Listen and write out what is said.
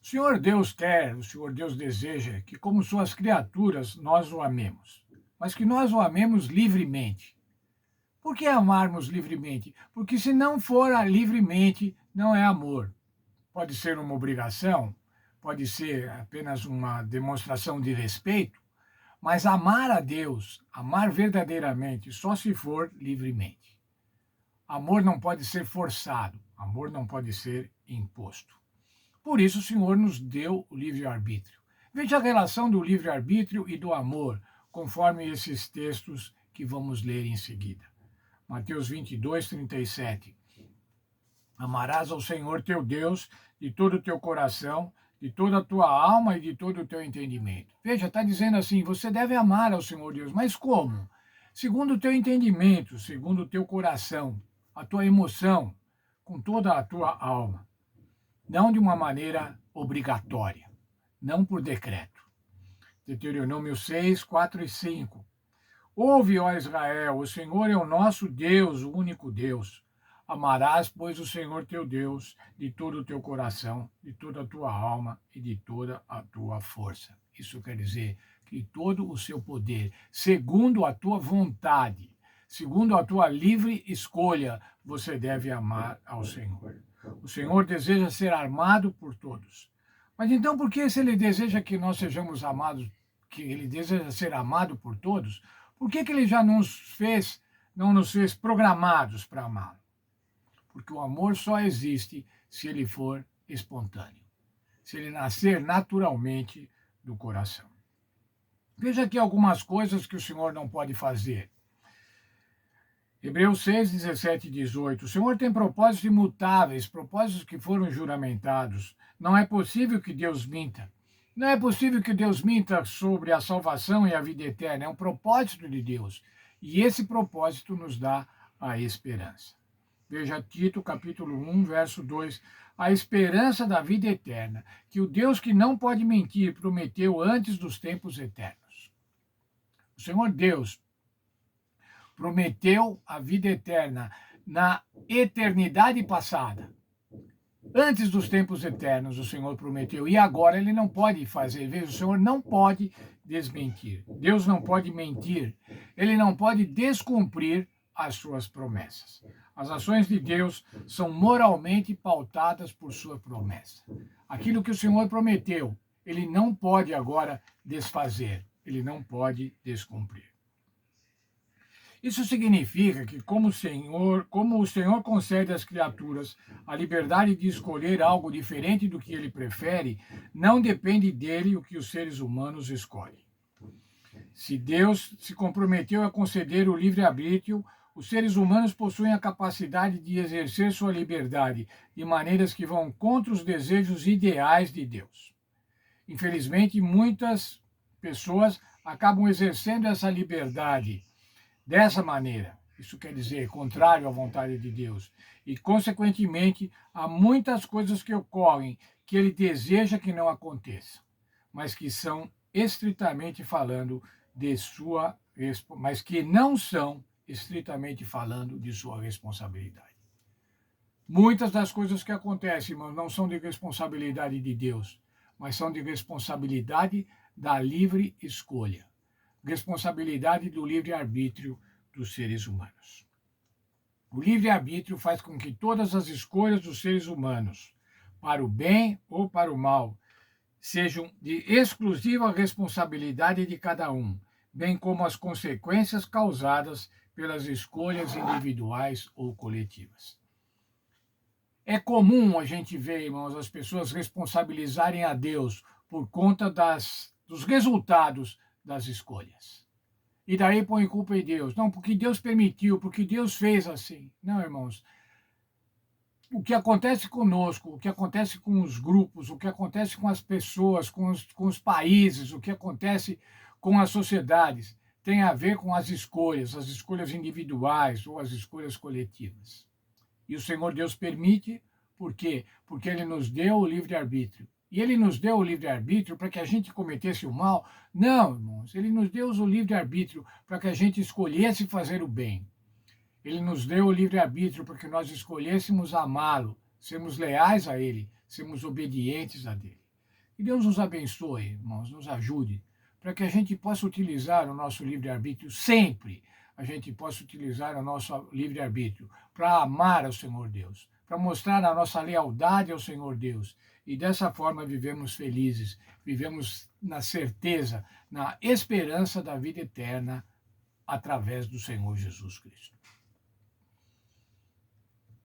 O Senhor Deus quer, o Senhor Deus deseja que, como suas criaturas, nós o amemos, mas que nós o amemos livremente. Por que amarmos livremente? Porque se não for livremente, não é amor. Pode ser uma obrigação, pode ser apenas uma demonstração de respeito, mas amar a Deus, amar verdadeiramente, só se for livremente. Amor não pode ser forçado, amor não pode ser imposto. Por isso, o Senhor nos deu o livre-arbítrio. Veja a relação do livre-arbítrio e do amor, conforme esses textos que vamos ler em seguida. Mateus 22, 37. Amarás ao Senhor teu Deus de todo o teu coração, de toda a tua alma e de todo o teu entendimento. Veja, está dizendo assim: você deve amar ao Senhor Deus, mas como? Segundo o teu entendimento, segundo o teu coração, a tua emoção, com toda a tua alma. Não de uma maneira obrigatória, não por decreto. Deuteronômio 6, 4 e 5. Ouve, ó Israel, o Senhor é o nosso Deus, o único Deus. Amarás, pois, o Senhor teu Deus de todo o teu coração, de toda a tua alma e de toda a tua força. Isso quer dizer que todo o seu poder, segundo a tua vontade, segundo a tua livre escolha, você deve amar ao Senhor. O Senhor deseja ser amado por todos. Mas então, por que se ele deseja que nós sejamos amados, que ele deseja ser amado por todos, por que ele já não nos fez programados para amá-lo? Porque o amor só existe se ele for espontâneo, se ele nascer naturalmente do coração. Veja aqui algumas coisas que o Senhor não pode fazer. Hebreus 6, 17 e 18. O Senhor tem propósitos imutáveis, propósitos que foram juramentados. Não é possível que Deus minta. Não é possível que Deus minta sobre a salvação e a vida eterna. É um propósito de Deus. E esse propósito nos dá a esperança. Veja Tito, capítulo 1, verso 2. A esperança da vida eterna, que o Deus que não pode mentir prometeu antes dos tempos eternos. O Senhor Deus prometeu a vida eterna na eternidade passada. Antes dos tempos eternos, o Senhor prometeu, e agora ele não pode fazer. Veja, o Senhor não pode desmentir. Deus não pode mentir. Ele não pode descumprir as suas promessas. As ações de Deus são moralmente pautadas por sua promessa. Aquilo que o Senhor prometeu, ele não pode agora desfazer. Ele não pode descumprir. Isso significa que, como o Senhor concede às criaturas a liberdade de escolher algo diferente do que ele prefere, não depende dele o que os seres humanos escolhem. Se Deus se comprometeu a conceder o livre-arbítrio, os seres humanos possuem a capacidade de exercer sua liberdade de maneiras que vão contra os desejos ideais de Deus. Infelizmente, muitas pessoas acabam exercendo essa liberdade dessa maneira. Isso quer dizer contrário à vontade de Deus. E, consequentemente, há muitas coisas que ocorrem que ele deseja que não aconteçam, mas que são estritamente falando mas que não são estritamente falando de sua responsabilidade. Muitas das coisas que acontecem, irmãos, não são de responsabilidade de Deus, mas são de responsabilidade da livre escolha. Responsabilidade do livre-arbítrio dos seres humanos. O livre-arbítrio faz com que todas as escolhas dos seres humanos, para o bem ou para o mal, sejam de exclusiva responsabilidade de cada um, bem como as consequências causadas pelas escolhas individuais ou coletivas. É comum a gente ver, irmãos, as pessoas responsabilizarem a Deus por conta dos resultados das escolhas. E daí põe culpa em Deus. Não, porque Deus permitiu, porque Deus fez assim. Não, irmãos. O que acontece conosco, o que acontece com os grupos, o que acontece com as pessoas, com os países, o que acontece com as sociedades, tem a ver com as escolhas individuais ou as escolhas coletivas. E o Senhor Deus permite, por quê? Porque ele nos deu o livre-arbítrio. E ele nos deu o livre-arbítrio para que a gente cometesse o mal? Não, irmãos, ele nos deu o livre-arbítrio para que a gente escolhesse fazer o bem. Ele nos deu o livre-arbítrio para que nós escolhêssemos amá-lo, sermos leais a ele, sermos obedientes a ele. Que Deus nos abençoe, irmãos, nos ajude, para que a gente possa utilizar o nosso livre-arbítrio sempre. A gente possa utilizar o nosso livre-arbítrio para amar ao Senhor Deus, para mostrar a nossa lealdade ao Senhor Deus. E dessa forma vivemos felizes, vivemos na certeza, na esperança da vida eterna através do Senhor Jesus Cristo.